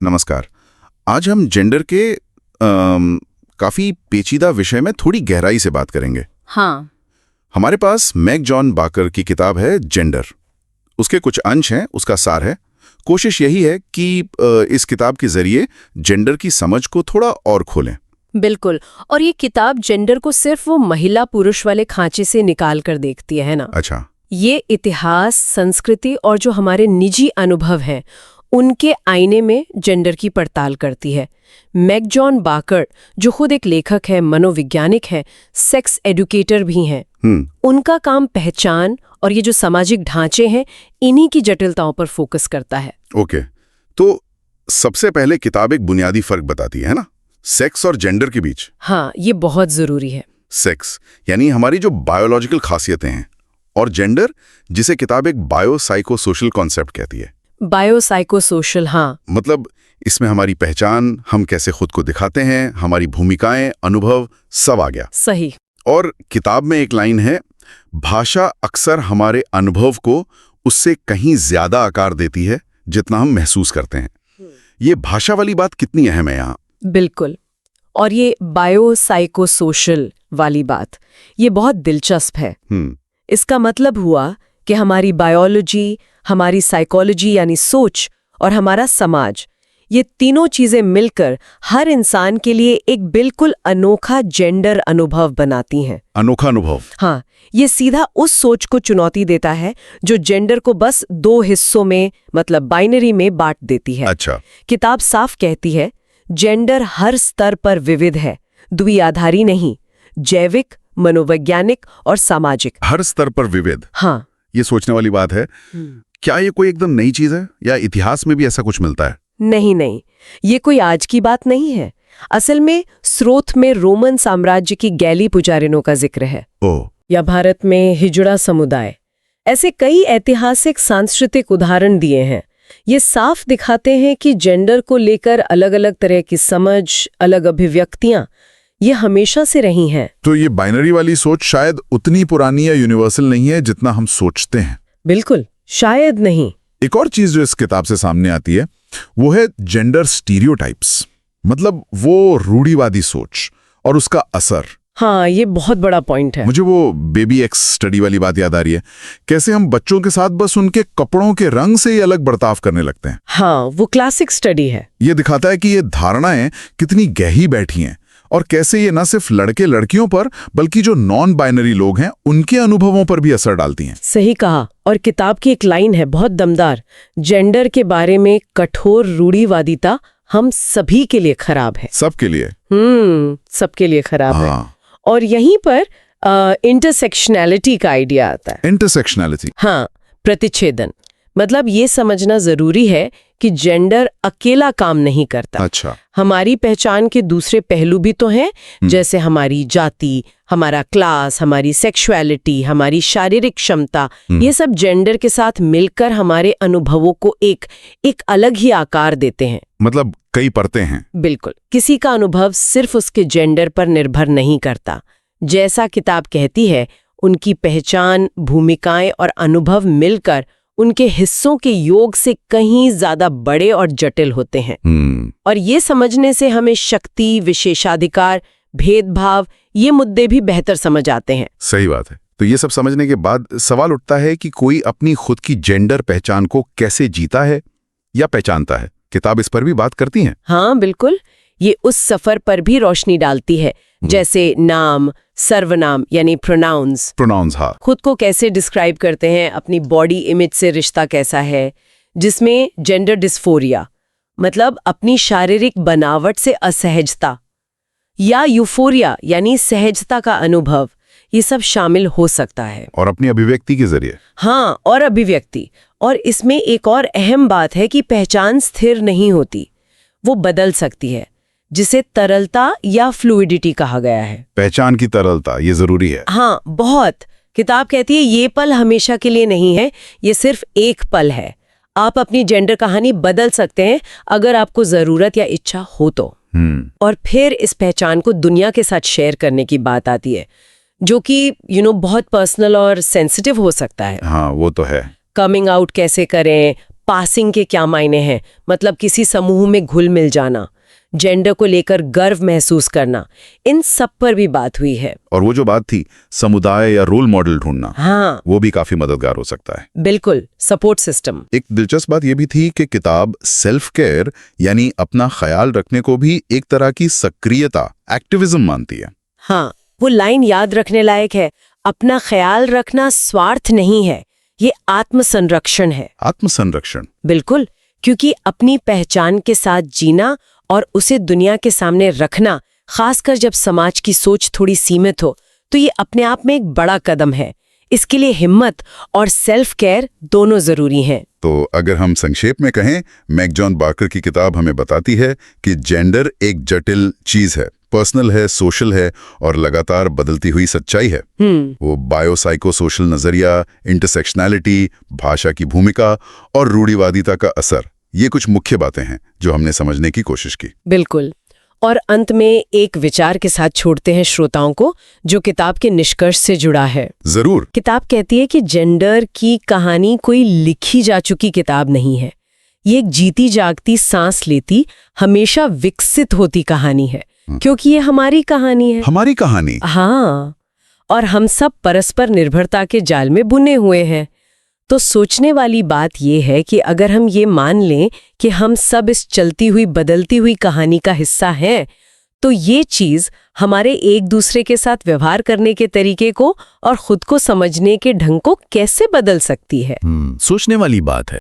नमस्कार। आज हम जेंडर के काफी पेचीदा विषय में थोड़ी गहराई से बात करेंगे। हाँ। हमारे पास मैग जॉन बाकर की किताब है जेंडर। उसके कुछ अंश हैं, उसका सार है। कोशिश यही है कि इस किताब के जरिए जेंडर की समझ को थोड़ा और खोलें। बिल्कुल। और ये किताब जेंडर को सिर्फ वो महिला पुरुष वाले खांचे से निकाल कर देखती है ना। अच्छा। ये इतिहास, संस्कृति और जो हमारे निजी अनुभव हैं उनके आईने में जेंडर की पड़ताल करती है। मैग जॉन बाकर, जो खुद एक लेखक है, मनोवैज्ञानिक है, सेक्स एडुकेटर भी हैं, उनका काम पहचान और ये जो सामाजिक ढांचे हैं इन्हीं की जटिलताओं पर फोकस करता है। ओके, तो सबसे पहले किताब एक बुनियादी फर्क बताती है ना, सेक्स और जेंडर के बीच। हाँ, ये बहुत जरूरी है। सेक्स यानी हमारी जो बायोलॉजिकल खासियतें हैं, और जेंडर जिसे किताब एक बायोसाइकोसोशल कॉन्सेप्ट कहती है। बायोसाइकोसोशल, हाँ। मतलब इसमें हमारी पहचान, हम कैसे खुद को दिखाते हैं, हमारी भूमिकाएं, अनुभव सब आ गया। सही। और किताब में एक लाइन है, भाषा अक्सर हमारे अनुभव को उससे कहीं ज्यादा आकार देती है जितना हम महसूस करते हैं। ये भाषा वाली बात कितनी अहम है यहाँ? बिल्कुल। और ये बायोसाइकोसोशल वाली बात, ये बहुत दिलचस्प है। इसका मतलब हुआ कि हमारी बायोलॉजी, हमारी साइकोलॉजी यानी सोच और हमारा समाज, ये तीनों चीजें मिलकर हर इंसान के लिए एक बिल्कुल अनोखा जेंडर अनुभव बनाती हैं। अनोखा अनुभव? हाँ, ये सीधा उस सोच को चुनौती देता है जो जेंडर को बस दो हिस्सों में, मतलब बाइनरी में बांट देती है। अच्छा। किताब साफ कहती है, जेंडर हर स्तर पर विविध है, द्विआधारी नहीं, जैविक, मनोवैज्ञानिक और सामाजिक। हर स्तर पर विविध? हाँ। ये सोचने वाली बात है। क्या ये कोई एकदम नई चीज है या इतिहास में भी ऐसा कुछ मिलता है? नहीं, ये कोई आज की बात नहीं है। असल में स्रोत में रोमन साम्राज्य की गैली पुजारिनों का जिक्र है। या भारत में हिजड़ा समुदाय। ऐसे कई ऐतिहासिक सांस्कृतिक उदाहरण दिए हैं। ये साफ दिखाते हैं कि जेंडर को लेकर अलग अलग तरह की समझ, अलग अभिव्यक्तियां ये हमेशा से रही हैं। तो ये बाइनरी वाली सोच शायद उतनी पुरानी या यूनिवर्सल नहीं है जितना हम सोचते हैं। बिल्कुल, शायद नहीं। एक और चीज जो इस किताब से सामने आती है वो है जेंडर स्टीरियोटाइप्स, मतलब वो रूढ़िवादी सोच और उसका असर। हाँ, ये बहुत बड़ा पॉइंट है। मुझे वो बेबी एक्स स्टडी वाली बात याद आ रही है। कैसे हम बच्चों के साथ बस उनके कपड़ों के रंग से ही अलग बर्ताव करने लगते हैं। हाँ, वो क्लासिक स्टडी है। ये दिखाता है कि ये धारणाएं कितनी गहरी बैठी हैं और कैसे ये न सिर्फ लड़के लड़कियों पर बल्कि जो नॉन बाइनरी लोग हैं उनके अनुभवों पर भी असर डालती हैं। सही कहा। और किताब की एक लाइन है बहुत दमदार, जेंडर के बारे में कठोर रूढ़िवादिता हम सभी के लिए खराब है। सबके लिए? सबके लिए खराब है। हाँ। और यहीं पर इंटरसेक्शनैलिटी का आइडिया आता है। इंटरसेक्शनैलिटी? हाँ, प्रतिच्छेदन। मतलब ये समझना जरूरी है कि जेंडर अकेला काम नहीं करता। अच्छा। हमारी पहचान के दूसरे पहलू भी तो हैं, जैसे हमारी जाति, हमारा क्लास, हमारी सेक्सुअलिटी, हमारी शारीरिक क्षमता। ये सब जेंडर के साथ मिलकर हमारे अनुभवों को एक अलग ही आकार देते हैं। मतलब कई परतें हैं। बिल्कुल। किसी का अनुभव सिर्फ उसके जेंडर पर निर्भर नहीं करता। जैसा किताब कहती है, उनकी पहचान, भूमिकाएं और अनुभव मिलकर उनके हिस्सों के योग से कहीं ज्यादा बड़े और जटिल होते हैं। और ये समझने से हमें शक्ति, विशेषाधिकार, भेदभाव ये मुद्दे भी बेहतर समझ आते हैं। सही बात है। तो ये सब समझने के बाद सवाल उठता है कि कोई अपनी खुद की जेंडर पहचान को कैसे जीता है या पहचानता है। किताब इस पर भी बात करती है। हाँ, बिल्कुल। ये उस सफर पर भी रोशनी डालती है, जैसे नाम, सर्वनाम यानी प्रोनाउंस। हाँ। खुद को कैसे डिस्क्राइब करते हैं, अपनी बॉडी इमेज से रिश्ता कैसा है, जिसमें जेंडर डिस्फोरिया मतलब अपनी शारीरिक बनावट से असहजता, या यूफोरिया यानी सहजता का अनुभव, ये सब शामिल हो सकता है। और अपनी अभिव्यक्ति के जरिए। हाँ, और अभिव्यक्ति। और इसमें एक और अहम बात है कि पहचान स्थिर नहीं होती, वो बदल सकती है, जिसे तरलता या फ्लूइडिटी कहा गया है। पहचान की तरलता, ये जरूरी है। हाँ, बहुत। किताब कहती है ये पल हमेशा के लिए नहीं है, ये सिर्फ एक पल है। आप अपनी जेंडर कहानी बदल सकते हैं अगर आपको जरूरत या इच्छा हो तो। और फिर इस पहचान को दुनिया के साथ शेयर करने की बात आती है, जो कि बहुत पर्सनल और सेंसिटिव हो सकता है। हाँ, वो तो है। कमिंग आउट कैसे करें, पासिंग के क्या मायने हैं, मतलब किसी समूह में घुल मिल जाना, जेंडर को लेकर गर्व महसूस करना, इन सब पर भी बात हुई है। और वो जो बात थी समुदाय या रोल मॉडल ढूंढना, हाँ, वो भी काफी मददगार हो सकता है। बिल्कुल, सपोर्ट सिस्टम। एक दिलचस्प बात ये भी थी कि किताब सेल्फ केयर यानी अपना ख्याल रखने को भी एक तरह की सक्रियता, एक्टिविज्म मानती है। हाँ, वो लाइन याद रखने लायक है। अपना ख्याल रखना स्वार्थ नहीं है, ये आत्मसंरक्षण है। आत्मसंरक्षण, बिल्कुल, क्योंकि अपनी पहचान के साथ जीना और उसे दुनिया के सामने रखना, खासकर जब समाज की सोच थोड़ी सीमित हो, तो ये अपने आप में एक बड़ा कदम है। इसके लिए हिम्मत और सेल्फ केयर दोनों जरूरी हैं। तो अगर हम संक्षेप में कहें, मैक जॉन बार्कर की किताब हमें बताती है कि जेंडर एक जटिल चीज है, पर्सनल है, सोशल है और लगातार बदलती हुई सच्चाई है। वो बायोसाइकोसोशल नजरिया, इंटरसेक्शनैलिटी, भाषा की भूमिका और रूढ़िवादिता का असर, ये कुछ मुख्य बातें हैं जो हमने समझने की कोशिश की। बिल्कुल। और अंत में एक विचार के साथ छोड़ते हैं श्रोताओं को, जो किताब के निष्कर्ष से जुड़ा है। जरूर। किताब कहती है कि जेंडर की कहानी कोई लिखी जा चुकी किताब नहीं है। ये एक जीती जागती, सांस लेती, हमेशा विकसित होती कहानी है, क्योंकि ये हमारी कहानी है। हमारी कहानी। हाँ, और हम सब परस्पर निर्भरता के जाल में बुने हुए हैं। तो सोचने वाली बात यह है कि अगर हम ये मान लें कि हम सब इस चलती हुई, बदलती हुई कहानी का हिस्सा हैं, तो ये चीज हमारे एक दूसरे के साथ व्यवहार करने के तरीके को और खुद को समझने के ढंग को कैसे बदल सकती है। सोचने वाली बात है।